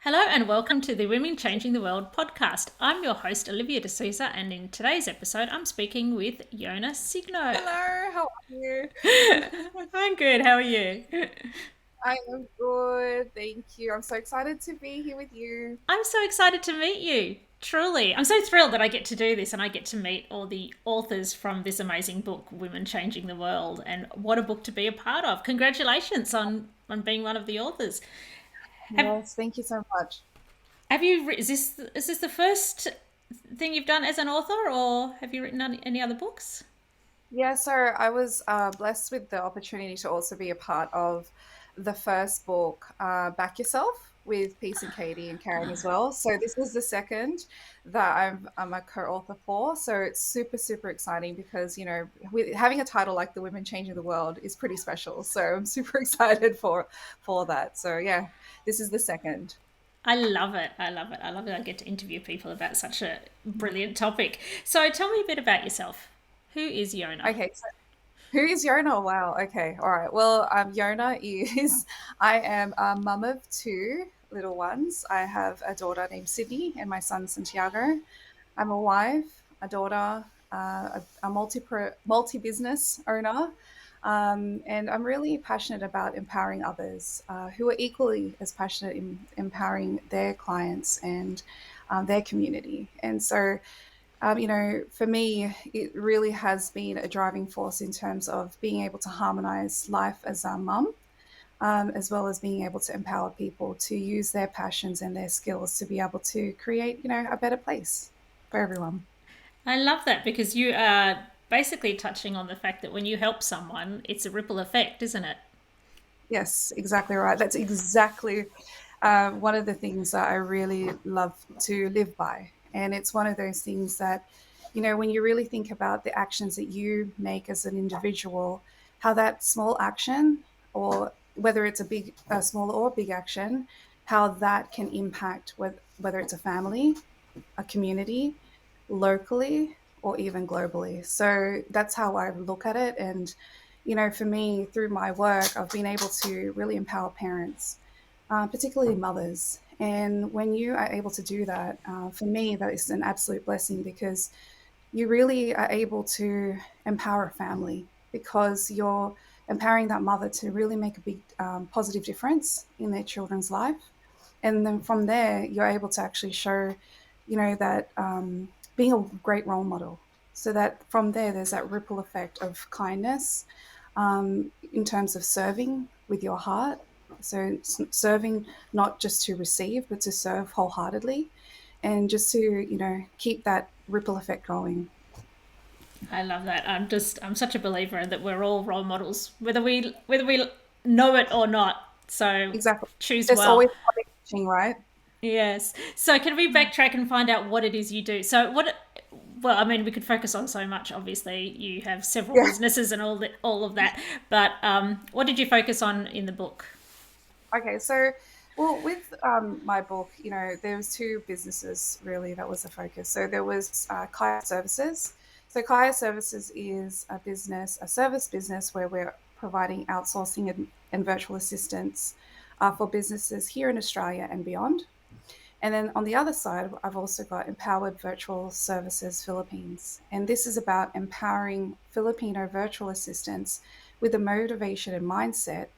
Hello and welcome to the Women Changing the World podcast. I'm your host, Olivia D'Souza, and in today's episode, I'm speaking with Yona Signo. Hello, how are you? I'm good, how are you? I am good, thank you. I'm so excited to be here with you. I'm so excited to meet you. Truly. I'm so thrilled that I get to do this and I get to meet all the authors from this amazing book, Women Changing the World. And what a book to be a part of. Congratulations on being one of the authors. Have Yes, thank you so much. have you is this the first thing you've done as an author, or have you written any other books? Yeah, so I was blessed with the opportunity to also be a part of the first book, Back Yourself, with Peace and Katie and Karen as well. So this is the second that I'm a co-author for. So it's super, super exciting because, with having a title like The Women Changing the World is pretty special. So I'm super excited for that. So yeah, this is the second. I love it. I love it. I love it. I get to interview people about such a brilliant topic. So tell me a bit about yourself. Who is Yona? Okay, so who is Yona? Wow. Okay. All right. Well, Yona is, I am a mum of two little ones. I have a daughter named Sydney and my son Santiago. I'm a wife, a daughter, a multi business owner, and I'm really passionate about empowering others who are equally as passionate in empowering their clients and their community. And so for me, it really has been a driving force in terms of being able to harmonize life as a mum, as well as being able to empower people to use their passions and their skills to be able to create, a better place for everyone. I love that because you are basically touching on the fact that when you help someone, it's a ripple effect, isn't it? Yes, exactly right. That's exactly one of the things that I really love to live by. And it's one of those things that, when you really think about the actions that you make as an individual, how that small action, or whether it's a small or big action, how that can impact whether it's a family, a community, locally, or even globally. So that's how I look at it. And, for me, through my work, I've been able to really empower parents, particularly mothers. And when you are able to do that, for me, that is an absolute blessing because you really are able to empower a family because you're empowering that mother to really make a big positive difference in their children's life. And then from there, you're able to actually show, that being a great role model. So that from there, there's that ripple effect of kindness in terms of serving with your heart. So serving not just to receive, but to serve wholeheartedly and just to, keep that ripple effect going. I love that. I'm such a believer that we're all role models, whether we know it or not. So Exactly. choose There's well. always something teaching, right? Yes. So can we backtrack and find out what it is you do? Well, I mean, we could focus on so much. Obviously, you have several Yeah. businesses and all of that. But what did you focus on in the book? Okay. So, well, with my book, there was two businesses really that was the focus. So there was Kaya Services. So Kaya Services is a service business where we're providing outsourcing and virtual assistance for businesses here in Australia and beyond. And then on the other side, I've also got Empowered Virtual Services Philippines. And this is about empowering Filipino virtual assistants with the motivation and mindset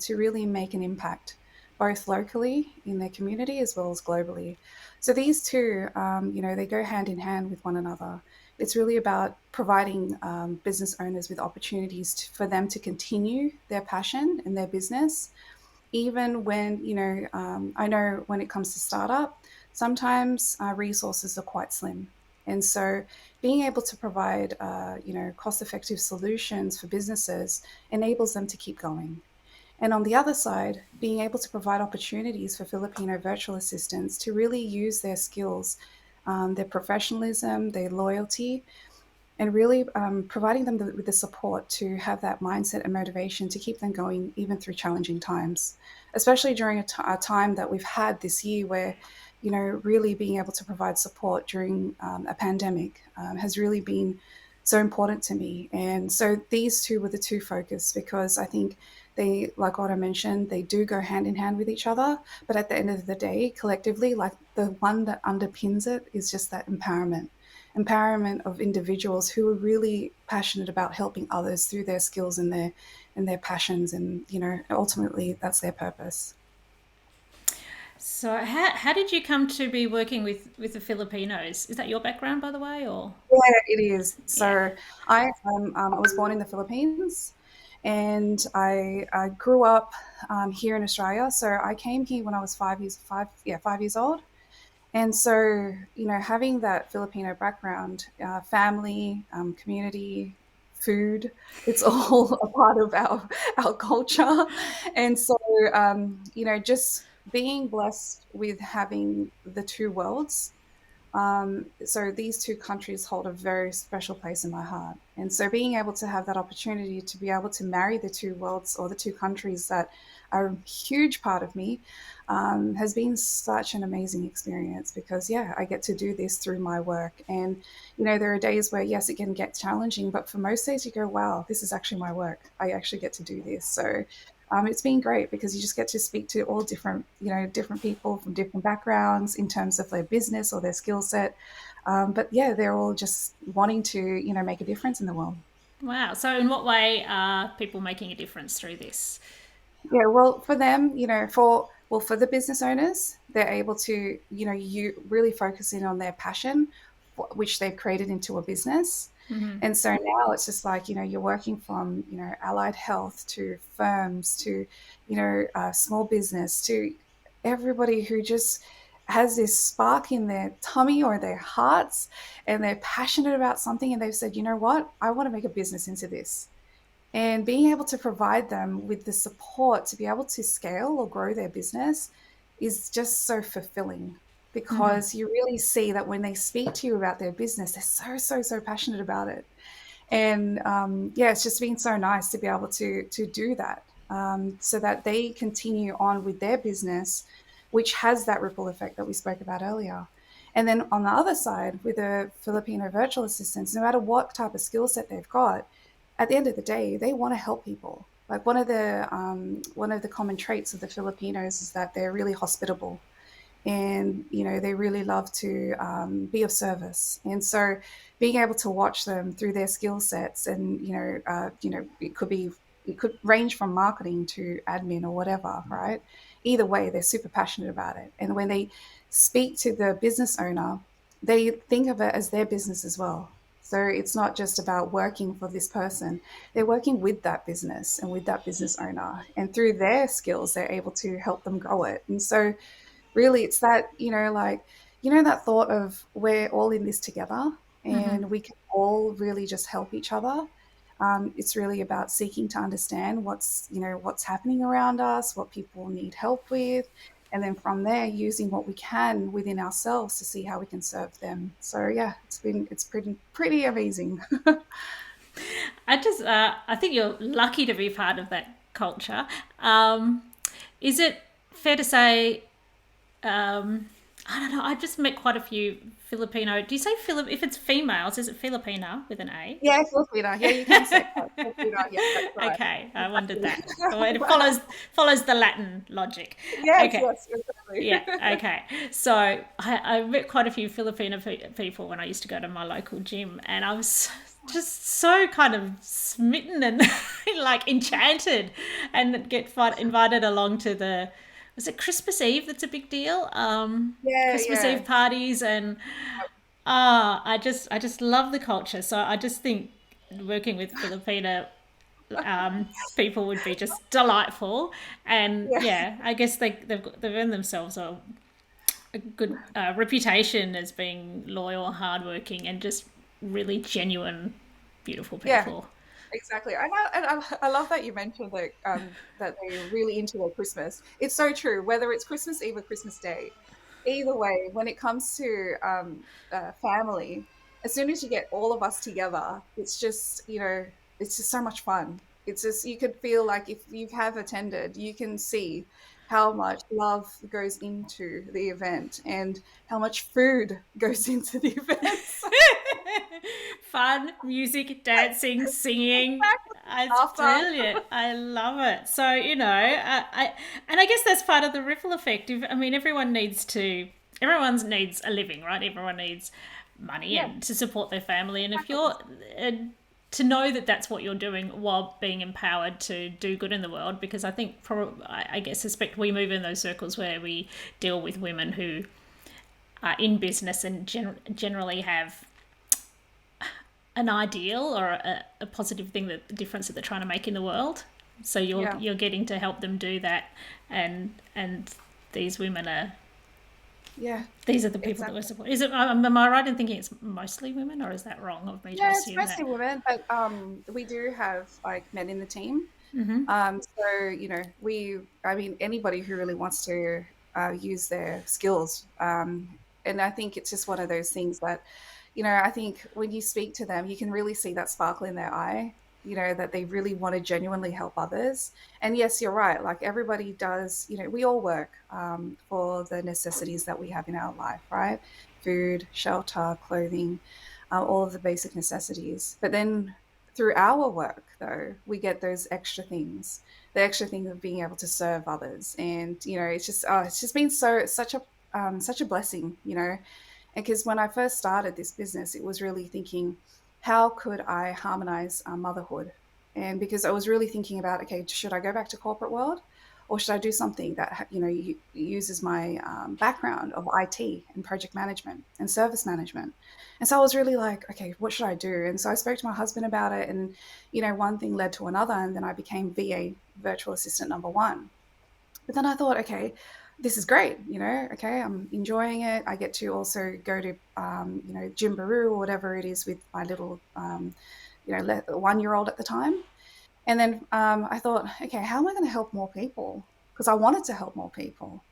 to really make an impact, both locally in their community as well as globally. So these two, they go hand in hand with one another. It's really about providing business owners with opportunities for them to continue their passion and their business even when I know when it comes to startup, sometimes resources are quite slim, and so being able to provide cost-effective solutions for businesses enables them to keep going. And on the other side, being able to provide opportunities for Filipino virtual assistants to really use their skills, their professionalism, their loyalty, and really providing them with the support to have that mindset and motivation to keep them going even through challenging times, especially during a time that we've had this year where, really being able to provide support during a pandemic has really been so important to me. And so these two were the two focus because I think they, like what I mentioned, they do go hand in hand with each other. But at the end of the day, collectively, like the one that underpins it is just that empowerment of individuals who are really passionate about helping others through their skills and their passions, and ultimately that's their purpose. So how did you come to be working with the Filipinos? Is that your background, by the way, or Yeah, it is. yeah? So I was born in the Philippines, and I grew up here in Australia. So I came here when I was 5 years old. And so, having that Filipino background, family, community, food, it's all a part of our culture. And so, just being blessed with having the two worlds, so these two countries hold a very special place in my heart. And so being able to have that opportunity to be able to marry the two worlds, or the two countries that are a huge part of me, has been such an amazing experience, because, yeah, I get to do this through my work. And, there are days where, yes, it can get challenging, but for most days you go, wow, this is actually my work. I actually get to do this. So it's been great, because you just get to speak to all different, different people from different backgrounds in terms of their business or their skill set. But yeah, they're all just wanting to, make a difference in the world. Wow. So in what way are people making a difference through this? Yeah, well, for them, for the business owners, they're able to, you really focus in on their passion, which they've created into a business. And so now it's just like, you're working from, allied health to firms to, small business to everybody who just has this spark in their tummy or their hearts, and they're passionate about something, and they've said, you know what, I want to make a business into this. And being able to provide them with the support to be able to scale or grow their business is just so fulfilling, because you really see that when they speak to you about their business, they're so, so, so passionate about it. And yeah, it's just been so nice to be able to do that, so that they continue on with their business, which has that ripple effect that we spoke about earlier. And then on the other side, with the Filipino virtual assistants, no matter what type of skill set they've got, at the end of the day, they want to help people. Like one of the common traits of the Filipinos is that they're really hospitable, and they really love to be of service. And so being able to watch them through their skill sets, and it could range from marketing to admin or whatever, right? Either way, they're super passionate about it, and when they speak to the business owner, they think of it as their business as well. So it's not just about working for this person, they're working with that business and with that business owner, and through their skills they're able to help them grow it. And so really it's that, like, that thought of we're all in this together, and we can all really just help each other. It's really about seeking to understand what's happening around us, what people need help with, and then from there using what we can within ourselves to see how we can serve them. So yeah, it's pretty amazing. I think you're lucky to be part of that culture. Um, is it fair to say? I don't know. I just met quite a few Filipino. Do you say Filip? If it's females, is it Filipina with an A? Yeah, Filipina. Yeah, you can say that. Filipina. Yeah, that's right. Okay, I wondered that. Well, it Exactly. follows the Latin logic. Yes, Okay, yes, exactly. yeah, okay. So I met quite a few Filipino people when I used to go to my local gym, and I was just so kind of smitten and like enchanted, and invited along to the, was it Christmas Eve? That's a big deal. Yeah, Christmas yeah. Eve parties, and I just love the culture. So I just think working with Filipino people would be just delightful. And Yeah, yeah, I guess they've earned themselves a good reputation as being loyal, hardworking, and just really genuine, beautiful yeah, people. exactly. I love that you mentioned that they're really into their Christmas. It's so true. Whether it's Christmas Eve or Christmas Day, either way, when it comes to family, as soon as you get all of us together, it's just so much fun. It's just, you could feel like if you have attended, you can see how much love goes into the event and how much food goes into the events. Fun, music, dancing, singing. It's after. brilliant. I love it. So and I guess that's part of the ripple effect. I mean, everyone needs a living, right? Everyone needs money Yeah, and to support their family. And if exactly. you're uh, to know that that's what you're doing while being empowered to do good in the world, because I think, I guess, suspect we move in those circles where we deal with women who are in business and generally have an ideal or a positive thing, that the difference that they're trying to make in the world. So Yeah, you're getting to help them do that, and these women are yeah, these are the people that we're exactly. supporting. Is it? Am I right in thinking it's mostly women, or is that wrong of me to Yeah, it's assume mostly that? women, but we do have like men in the team. So I mean, anybody who really wants to use their skills, and I think it's just one of those things that, I think when you speak to them, you can really see that sparkle in their eye. That they really want to genuinely help others. And yes, you're right. Like everybody does, we all work for the necessities that we have in our life, right? Food, shelter, clothing, all of the basic necessities. But then through our work, though, we get those extra things, the extra thing of being able to serve others. And, it's just been such a blessing, because when I first started this business, it was really thinking, how could I harmonize motherhood? And because I was really thinking about, okay, should I go back to corporate world, or should I do something that uses my background of IT and project management and service management? And so I was really like, okay, what should I do? And so I spoke to my husband about it, and one thing led to another, and then I became VA, virtual assistant number one. But then I thought, okay, this is great, okay, I'm enjoying it. I get to also go to, Jimbaroo or whatever it is with my little, 1-year-old at the time. And then I thought, okay, how am I going to help more people? Because I wanted to help more people.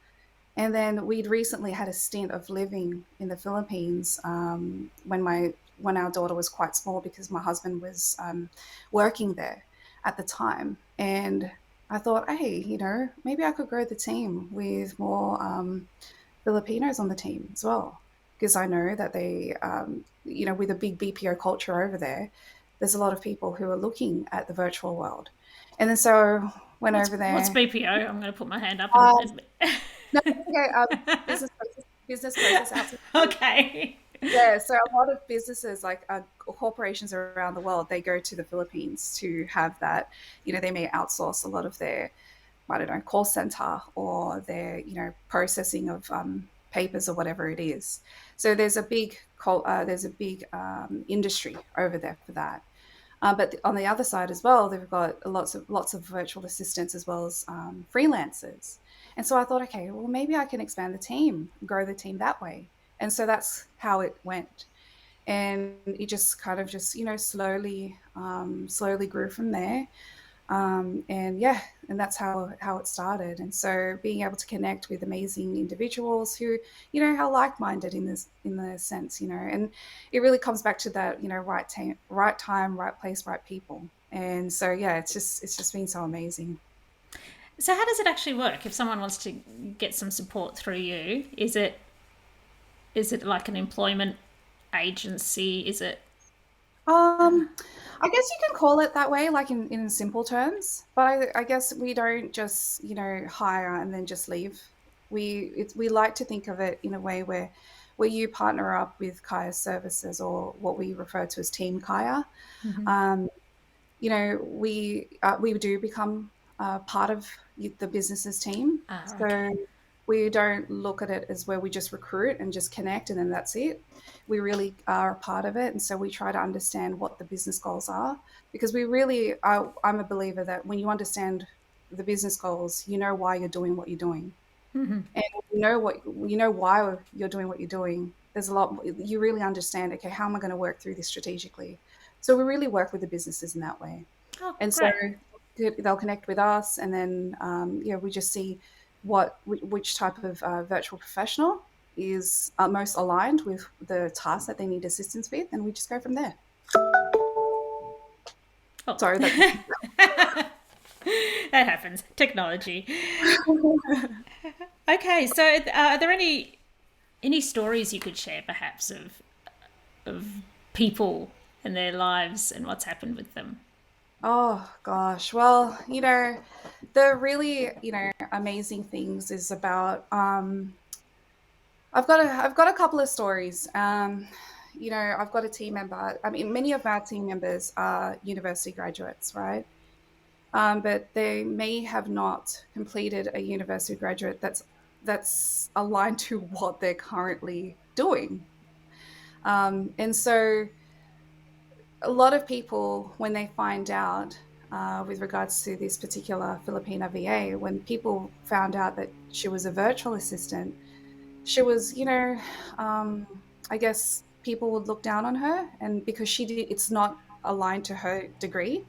And then we'd recently had a stint of living in the Philippines when our daughter was quite small, because my husband was working there at the time. And I thought, hey, maybe I could grow the team with more Filipinos on the team as well, because I know that with a big BPO culture over there, there's a lot of people who are looking at the virtual world. And then so went over What's there. BPO? I'm going to put my hand up Uh, and no, okay. Business process outsourcing. okay. Yeah, so a lot of businesses, like corporations around the world, they go to the Philippines to have that. They may outsource a lot of their, I don't know, call center or their, processing of papers or whatever it is. So there's a big industry over there for that. But on the other side as well, they've got lots of virtual assistants as well as freelancers. And so I thought, okay, well, maybe I can expand the team, grow the team that way. And so that's how it went. And it just kind of just, slowly grew from there. And yeah, and that's how it started. And so being able to connect with amazing individuals who, how like-minded in the sense, and it really comes back to that, right time, right place, right people. And so yeah, it's just been so amazing. So how does it actually work if someone wants to get some support through you? Is it like an employment agency? Is it? I guess you can call it that way, like in simple terms. But I guess we don't just, hire and then just leave. We like to think of it in a way where you partner up with Kaya Services, or what we refer to as Team Kaya. Um, we do become part of the business's team. Ah, okay. So we don't look at it as where we just recruit and just connect and then that's it. We really are a part of it, and so we try to understand what the business goals are, because we really I'm a believer that when you understand the business goals, you know why you're doing what you're doing, and you know why you're doing what you're doing. There's a lot you really understand. Okay, how am I going to work through this strategically? So we really work with the businesses in that way, Oh, and so great. they'll connect with us, and then we just see which type of virtual professional is most aligned with the task that they need assistance with, and we just go from there. Oh, Sorry, that's that happens. Technology. Okay, so are there any stories you could share, perhaps, of people and their lives and what's happened with them? Oh gosh. Well, the really, amazing things is about I've got a couple of stories. I've got a team member. I mean, many of our team members are university graduates, right? But they may have not completed a university graduate that's aligned to what they're currently doing. And so a lot of people, when they find out with regards to this particular Filipina VA, when people found out that she was a virtual assistant, she was, um, I guess people would look down on her, and because it's not aligned to her degree.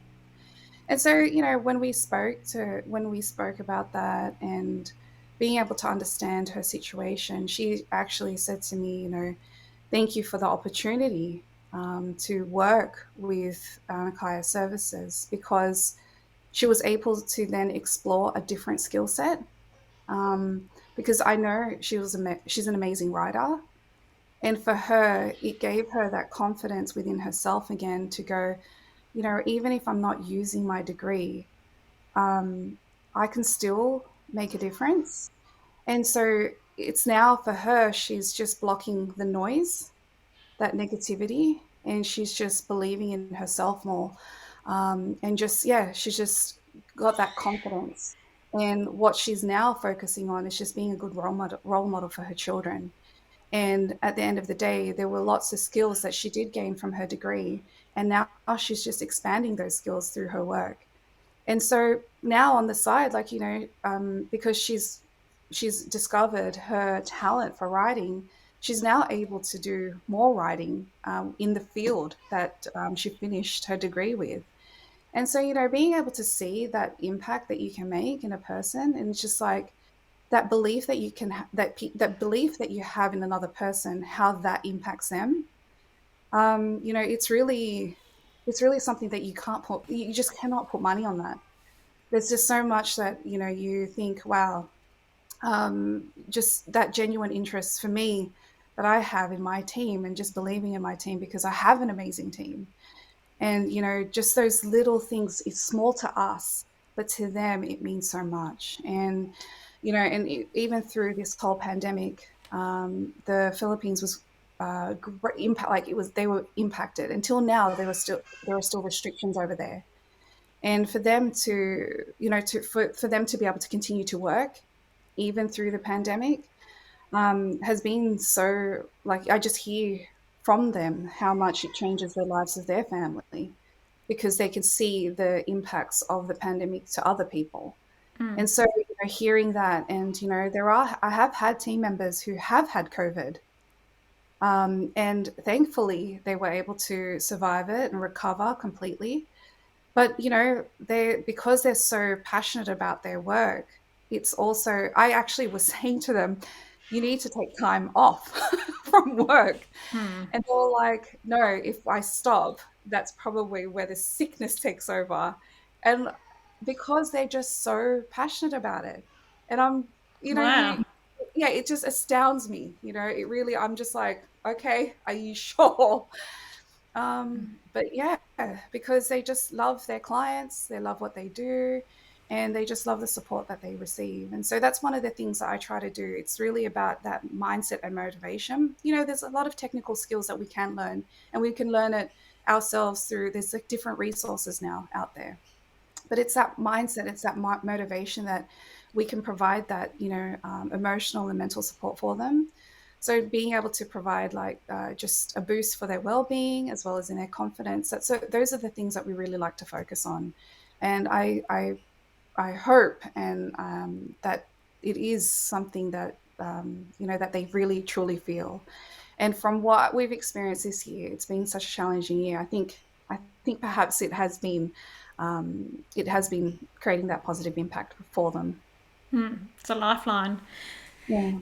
And so, when we spoke about that and being able to understand her situation, she actually said to me, thank you for the opportunity to work with Kaya Services, because she was able to then explore a different skill set. Because I know she's an amazing writer, and for her, it gave her that confidence within herself again to go, even if I'm not using my degree, um, I can still make a difference. And so it's now for her, she's just blocking the noise, that negativity, and she's just believing in herself more. And just, yeah, she's just got that confidence. And what she's now focusing on is just being a good role model for her children. And at the end of the day, there were lots of skills that she did gain from her degree. And now she's just expanding those skills through her work. And so now on the side, like, because she's discovered her talent for writing, she's now able to do more writing in the field that she finished her degree with. And so, being able to see that impact that you can make in a person, and just like that belief that you can that belief that you have in another person, how that impacts them. It's really something that you just cannot put money on that. There's just so much that you think, wow, just that genuine interest for me that I have in my team, and just believing in my team because I have an amazing team. And just those little things, it's small to us, but to them it means so much. And even through this whole pandemic, the Philippines was great impact. Like, they were impacted until now. There are still restrictions over there, and for them to for them to be able to continue to work even through the pandemic has been so, like, I just hear from them how much it changes the lives of their family, because they can see the impacts of the pandemic to other people. And so, hearing that, and I have had team members who have had COVID, and thankfully they were able to survive it and recover completely. But they because they're so passionate about their work, it's also, I actually was saying to them, you need to take time off from work. And they're like, no, if I stop, that's probably where the sickness takes over. And because they're just so passionate about it. And Wow. yeah, it just astounds me. I'm just like, okay, are you sure? But yeah, because they just love their clients, they love what they do, and they just love the support that they receive. And so that's one of the things that I try to do. It's really about that mindset and motivation. There's a lot of technical skills that we can learn, and we can learn it ourselves there's like different resources now out there. But it's that mindset, it's that motivation that we can provide, that emotional and mental support for them. So being able to provide, like, just a boost for their well-being as well as in their confidence, so those are the things that we really like to focus on. And I hope, and that it is something that that they really truly feel. And from what we've experienced this year, it's been such a challenging year. I think perhaps it has been creating that positive impact for them. It's a lifeline. Yeah.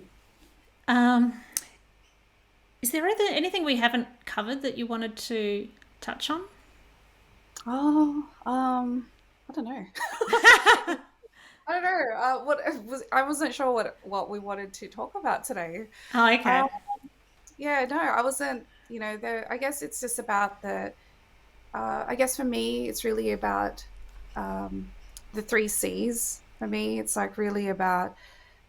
Um, is there anything we haven't covered that you wanted to touch on? Oh, I don't know. I don't know. I wasn't sure what we wanted to talk about today. Oh, Uh, okay. yeah, no, I wasn't. I guess it's just about the I guess for me, it's really about um, the three C's. For me, it's like really about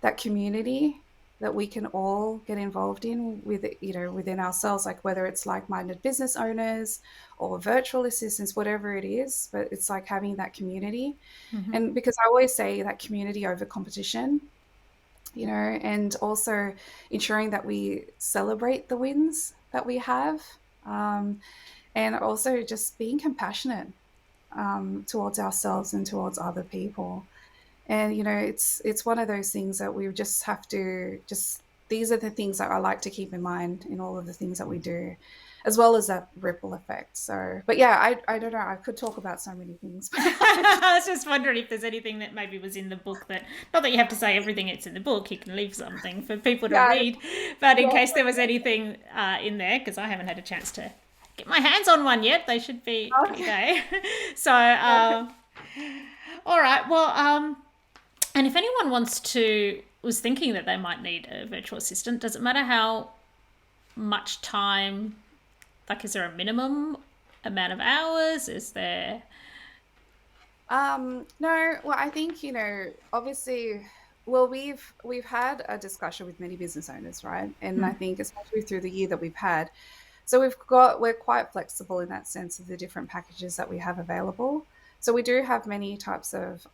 that community that we can all get involved in with, within ourselves, like whether it's like-minded business owners or virtual assistants, whatever it is, but it's like having that community. And because I always say that community over competition, and also ensuring that we celebrate the wins that we have, um, and also just being compassionate towards ourselves and towards other people. And it's one of those things that we just have to just these are the things that I like to keep in mind in all of the things that we do, as well as that ripple effect. So, but yeah, I don't know. I could talk about so many things. I was just wondering if there's anything that maybe was in the book that, not that you have to say everything that's in the book, you can leave something for people to Yeah, read, but in yeah. case there was anything in there, because I haven't had a chance to get my hands on one yet, they should be any Okay. day. So, all right, well, and if anyone was thinking that they might need a virtual assistant, does it matter how much time, like, is there a minimum amount of hours? Is there. No, well, I think, obviously, well, we've had a discussion with many business owners, right? And I think especially through the year that we've had, so we're quite flexible in that sense of the different packages that we have available. So we do have many types of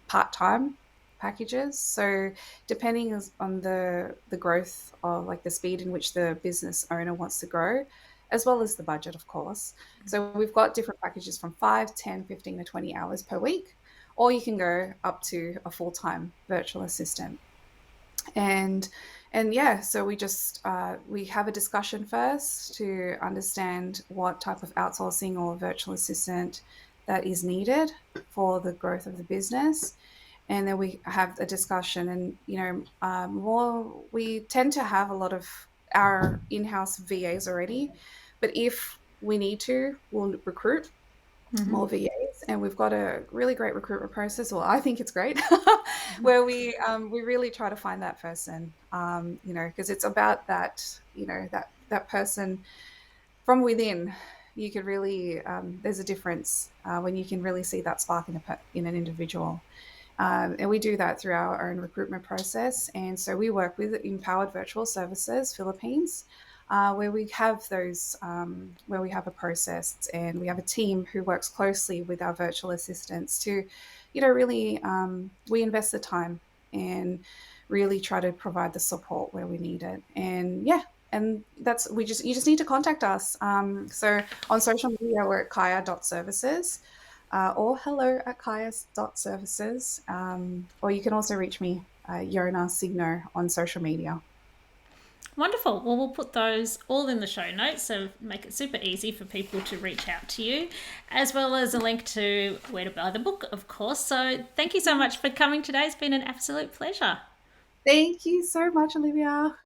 part-time packages. So depending on the growth of like the speed in which the business owner wants to grow, as well as the budget, of course. So we've got different packages from 5, 10, 15, or 20 hours per week, or you can go up to a full-time virtual assistant. And yeah, so we have a discussion first to understand what type of outsourcing or virtual assistant that is needed for the growth of the business. And then we have a discussion, and more we tend to have a lot of our in-house VAs already, but if we need to, we'll recruit more VAs, and we've got a really great recruitment process. Well, I think it's great, where we really try to find that person, because it's about that, that person from within. You could really there's a difference when you can really see that spark in an individual. And we do that through our own recruitment process. And so we work with Empowered Virtual Services Philippines, where we have where we have a process, and we have a team who works closely with our virtual assistants to, really, we invest the time and really try to provide the support where we need it. And yeah, and you just need to contact us. So on social media, we're at kaya.services, or hello@kaya.services. Or you can also reach me, Yona Signo, on social media. Wonderful. Well, we'll put those all in the show notes, so make it super easy for people to reach out to you, as well as a link to where to buy the book, of course. So thank you so much for coming today. It's been an absolute pleasure. Thank you so much, Olivia.